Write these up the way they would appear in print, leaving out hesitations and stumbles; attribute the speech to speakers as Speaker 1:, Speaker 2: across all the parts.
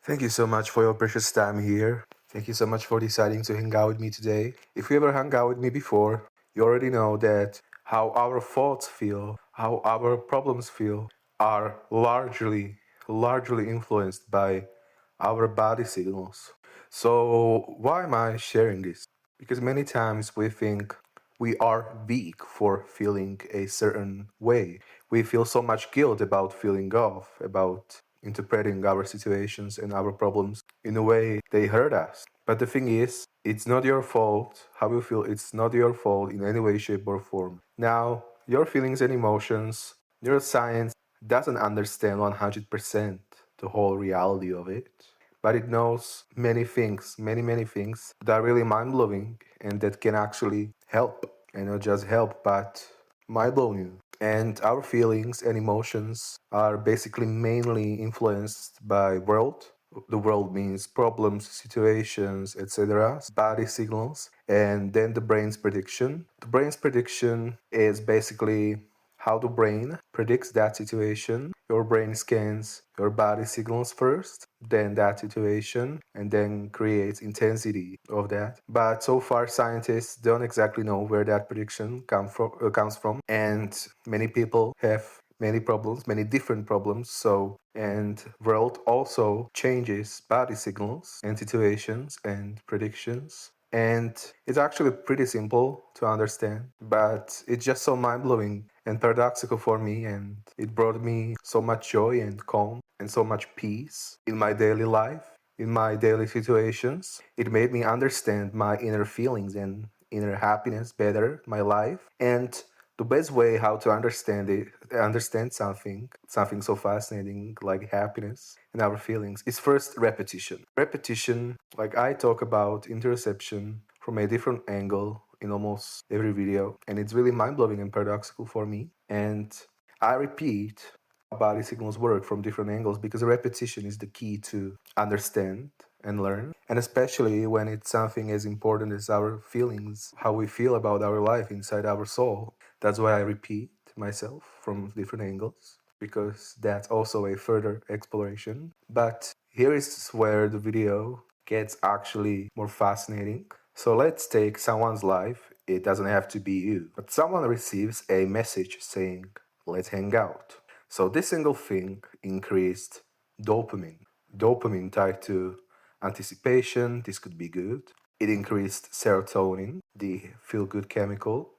Speaker 1: Thank you so much for your precious time here. Thank you so much for deciding to hang out with me today. If you ever hung out with me before, you already know that how our thoughts feel, how our problems feel, are largely influenced by our body signals. So, why am I sharing this? Because many times we think we are weak for feeling a certain way. We feel so much guilt about feeling off, about interpreting our situations and our problems in a way they hurt us. But the thing is, it's not your fault how you feel, it's not your fault in any way, shape, or form. Now, your feelings and emotions, neuroscience doesn't understand 100% the whole reality of it, but it knows many things, many things that are really mind blowing and that can actually help. And not just help, but mind blow you. And our feelings and emotions are basically mainly influenced by world. The world means problems, situations, etc., body signals, and then the brain's prediction. The brain's prediction is basically how the brain predicts that situation. Your brain scans your body signals first, then that situation, and then creates intensity of that. But so far, scientists don't exactly know where that prediction comes from, and many people have many problems, many different problems. So, and world also changes body signals and situations and predictions. And it's actually pretty simple to understand, but it's just so mind blowing and paradoxical for me. And it brought me so much joy and calm and so much peace in my daily life, in my daily situations. It made me understand my inner feelings and inner happiness better, my life. And the best way how to understand something so fascinating like happiness and our feelings is first repetition. Repetition, like I talk about interoception from a different angle in almost every video, and it's really mind-blowing and paradoxical for me. And I repeat how body signals work from different angles because repetition is the key to understand and learn, and especially when it's something as important as our feelings, how we feel about our life inside our soul. That's why I repeat myself from different angles, because that's also a further exploration. But here is where the video gets actually more fascinating. So let's take someone's life. It doesn't have to be you, but someone receives a message saying, let's hang out. So this single thing increased dopamine. Dopamine tied to anticipation, this could be good. It increased serotonin, the feel good chemical,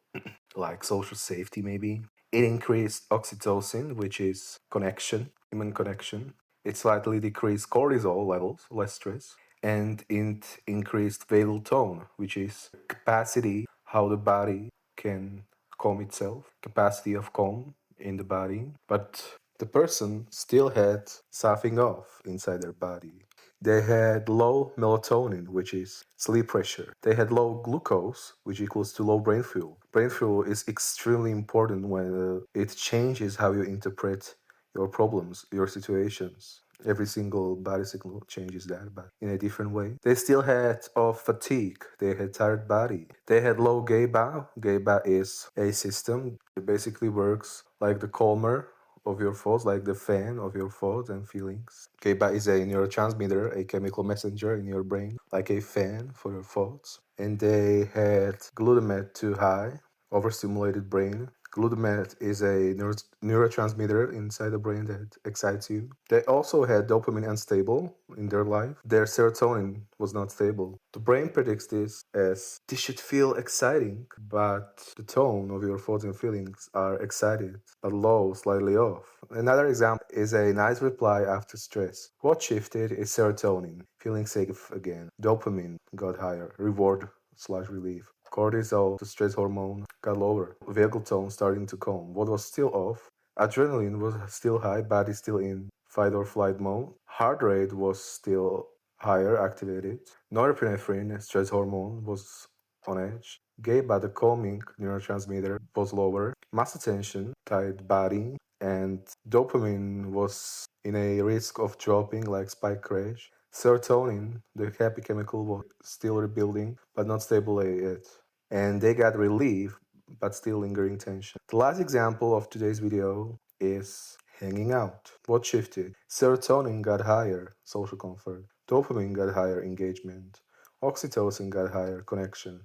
Speaker 1: like social safety maybe. It increased oxytocin, which is connection, human connection. It slightly decreased cortisol levels, less stress. And it increased vagal tone, which is capacity how the body can calm itself, capacity of calm in the body. But the person still had something off inside their body. They had low melatonin, which is sleep pressure. They had low glucose, which equals to low brain fuel. Brain fuel is extremely important when it changes how you interpret your problems, your situations. Every single body signal changes that, but in a different way. They still had of fatigue. They had tired body. They had low GABA. GABA is a system. It basically works like the calmer of your thoughts, like the fan of your thoughts and feelings. GABA is a neurotransmitter, a chemical messenger in your brain, like a fan for your thoughts. And they had glutamate too high, overstimulated brain. Glutamate is a neurotransmitter inside the brain that excites you. They also had dopamine unstable in their life. Their serotonin was not stable. The brain predicts this as this should feel exciting, but the tone of your thoughts and feelings are excited, but low, slightly off. Another example is a nice reply after stress. What shifted is serotonin, feeling safe again. Dopamine got higher, reward/relief. Cortisol, the stress hormone, got lower. Vagal tone starting to calm. What was still off? Adrenaline was still high, body still in fight or flight mode. Heart rate was still higher, activated. Norepinephrine, stress hormone, was on edge. GABA, the calming neurotransmitter, was lower. Muscle tension, tight body, and dopamine was in a risk of dropping like spike crash. Serotonin, the happy chemical, was still rebuilding, but not stable yet. And they got relief, but still lingering tension. The last example of today's video is Hanging out. What shifted? Serotonin got higher, social comfort. Dopamine got higher, engagement. Oxytocin got higher, connection.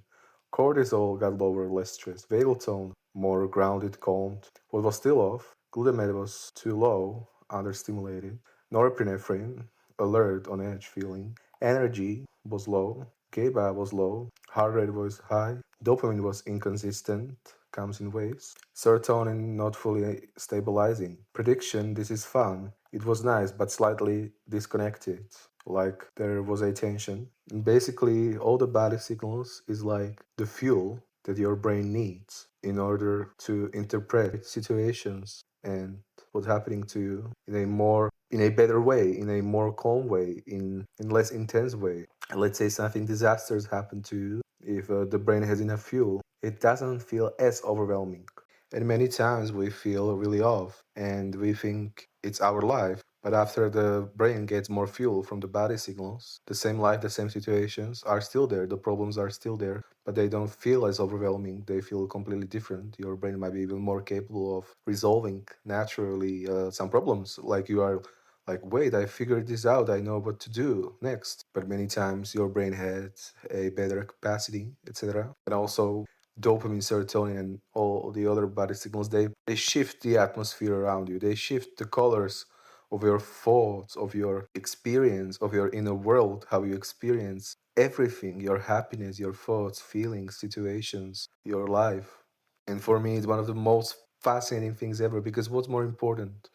Speaker 1: Cortisol got lower, less stress. Vagal tone, more grounded, calmed. What was still off? Glutamate was too low, understimulated. Norepinephrine, alert, on edge feeling. Energy was low. GABA was low. Heart rate was high. Dopamine was inconsistent, comes in waves. Serotonin not fully stabilizing. Prediction, this is fun. It was nice, but slightly disconnected. Like there was a tension. And basically, all the body signals is like the fuel that your brain needs in order to interpret situations and what's happening to you in a better way, in a more calm way, in less intense way. Let's say something disasters happen to you. If the brain has enough fuel, it doesn't feel as overwhelming. And many times we feel really off and we think it's our life. But after the brain gets more fuel from the body signals, the same life, the same situations are still there. The problems are still there, but they don't feel as overwhelming. They feel completely different. Your brain might be even more capable of resolving naturally some problems. Like you are like, wait, I figured this out. I know what to do next. But many times your brain has a better capacity, etc. And also dopamine, serotonin, and all the other body signals, they shift the atmosphere around you. They shift the colors of your thoughts, of your experience, of your inner world, how you experience everything, your happiness, your thoughts, feelings, situations, your life. And for me, it's one of the most fascinating things ever because what's more important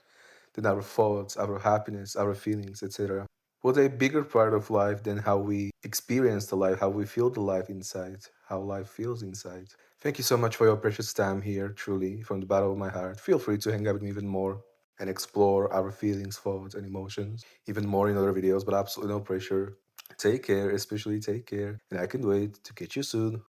Speaker 1: than our thoughts, our happiness, our feelings, etc.? What's a bigger part of life than how we experience the life, how we feel the life inside, how life feels inside? Thank you so much for your precious time here, truly, from the bottom of my heart. Feel free to hang out with me even more and explore our feelings, thoughts, and emotions even more in other videos, but absolutely no pressure. Take care, especially take care, and I can't wait to catch you soon.